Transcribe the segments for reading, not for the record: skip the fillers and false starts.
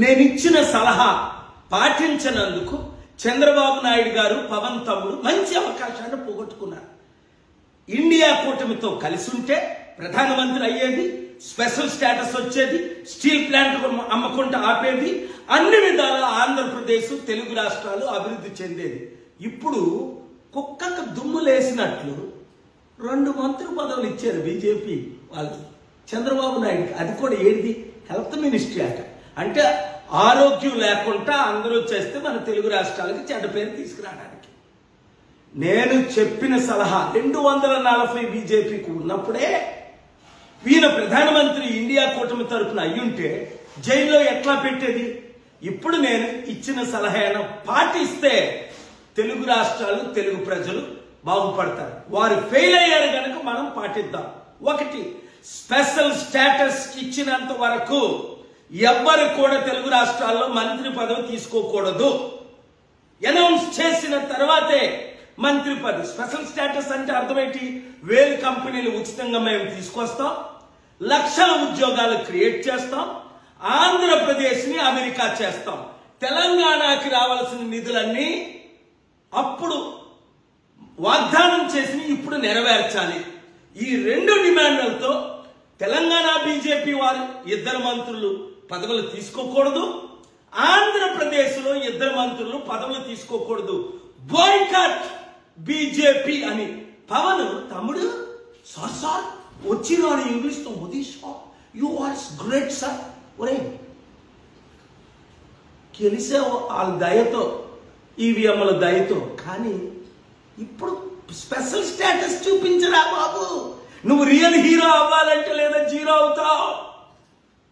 నేను ఇచ్చిన సలహా పాటించనందుకు చంద్రబాబు నాయుడు గారు పవన్ తమ్ముడు మంచి అవకాశాన్ని పోగొట్టుకున్నారు. ఇండియా కూటమితో కలిసి ఉంటే ప్రధానమంత్రి అయ్యేది, స్పెషల్ స్టేటస్ వచ్చేది, స్టీల్ ప్లాంట్ అమ్మకుండా ఆపేది, అన్ని విధాల ఆంధ్రప్రదేశ్ తెలుగు రాష్ట్రాలు అభివృద్ధి చెందేది. ఇప్పుడు కుక్కకు దుమ్ములేసినట్లు 2 మంత్రి పదవులు ఇచ్చారు బీజేపీ వాళ్ళు చంద్రబాబు నాయుడుకి. అది కూడా ఏది హెల్త్ మినిస్ట్రీ అట. అంటే ఆరోగ్యం లేకుండా అందరూ చేస్తే మన తెలుగు రాష్ట్రాలకి చెడ్డ పేరు తీసుకురావడానికి. నేను చెప్పిన సలహా 240 బీజేపీకి ఉన్నప్పుడే ఈయన ప్రధానమంత్రి ఇండియా కూటమి తరఫున అయ్యుంటే జైల్లో ఎట్లా పెట్టేది? ఇప్పుడు నేను ఇచ్చిన సలహాను పాటిస్తే తెలుగు రాష్ట్రాలు తెలుగు ప్రజలు బాగుపడతారు. వారు ఫెయిల్ అయ్యారు కనుక మనం పాటిద్దాం. 1, స్పెషల్ స్టేటస్ ఇచ్చినంత వరకు ఎవ్వరు కూడా తెలుగు రాష్ట్రాల్లో మంత్రి పదవి తీసుకోకూడదు. అనౌన్స్ చేసిన తర్వాతే మంత్రి పదవి. స్పెషల్ స్టేటస్ అంటే అర్థమేంటి? 1000 కంపెనీలు ఉచితంగా మేము తీసుకొస్తాం, లక్షల ఉద్యోగాలు క్రియేట్ చేస్తాం, ఆంధ్రప్రదేశ్ ని అమెరికా చేస్తాం, తెలంగాణకి రావాల్సిన నిధులన్నీ అప్పుడు వాగ్దానం చేసి ఇప్పుడు నెరవేర్చాలి. ఈ 2 డిమాండ్లతో తెలంగాణ బీజేపీ వారు 2 మంత్రులు పదవులు తీసుకోకూడదు, ఆంధ్రప్రదేశ్ లో 2 మంత్రులు పదవులు తీసుకోకూడదు. బాయ్కాట్ బీజేపీ అని పవన్ తమ్ముడు సార్ వచ్చిన ఇంగ్లీష్ తో మోదీషా యు ఆర్ గ్రేట్ సార్ ఒరే గెలిసే వాళ్ళ దయతో ఈవీఎంల దయతో. కానీ ఇప్పుడు స్పెషల్ స్టేటస్ చూపించరా బాబు. నువ్వు రియల్ హీరో అవ్వాలంటే లేదా జీరో అవుతావు.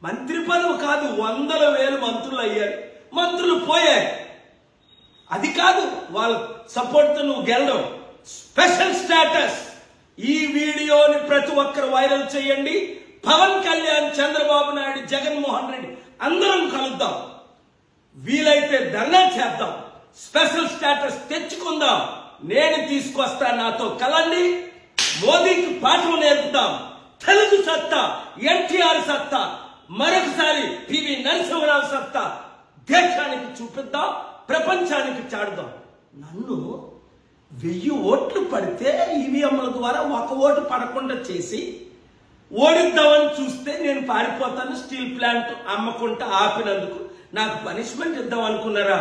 మంత్రి పదవి కాదు, 100,000 మంత్రులు అయ్యారు, మంత్రులు పోయారు. అది కాదు వాళ్ళ సపోర్ట్ తో నువ్వు గెలడం. Special status. ఈ వీడియోని ప్రతి ఒక్కరు వైరల్ చేయండి. పవన్ కళ్యాణ్, చంద్రబాబు నాయుడు, జగన్మోహన్ రెడ్డి అందరం కలుద్దాం. వీలైతే ధర్నా చేద్దాం, స్పెషల్ స్టేటస్ తెచ్చుకుందాం. నేను తీసుకొస్తా, నాతో కలండి. మోదీకి పాఠం నేర్పుదాం. తెలుగు సత్తా, ఎన్టీఆర్ సత్తా, మరొకసారి పివి నరసింహరావు సత్తా దేశానికి చూపిద్దాం, ప్రపంచానికి చాడుదాం. నన్ను 1000 ఓట్లు పడితే ఈవీఎంల ద్వారా 1 ఓటు పడకుండా చేసి ఓడిద్దామని చూస్తే నేను పారిపోతాను. స్టీల్ ప్లాంట్ అమ్మకుండా ఆపినందుకు నాకు పనిష్మెంట్ ఇద్దాం అనుకున్నారా?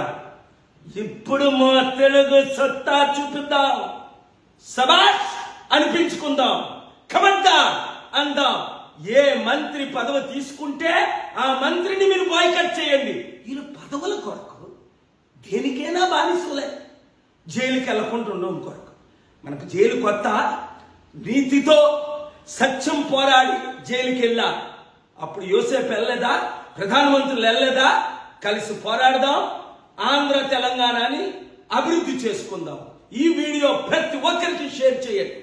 ఇప్పుడు మా తెలుగు సత్తా చూపిద్దాం, సబాష్ అనిపించుకుందాం, కమద్దా అందాం. ఏ మంత్రి పదవి తీసుకుంటే ఆ మంత్రిని మీరు బాయ్కట్ చేయండి. వీళ్ళు పదవుల కొరకు దేనికైనా బానిసలే. జైలుకి వెళ్లకుండా ఉండడం కొరకు. మనకు జైలు కొత్త. నీతితో సత్యం పోరాడి జైలుకి వెళ్ళా. అప్పుడు యోసేపు వెళ్ళలేదా? ప్రధానమంత్రులు వెళ్ళలేదా? కలిసి పోరాడదాం, ఆంధ్ర తెలంగాణని అభివృద్ధి చేసుకుందాం. ఈ వీడియో ప్రతి ఒక్కరికి షేర్ చేయండి.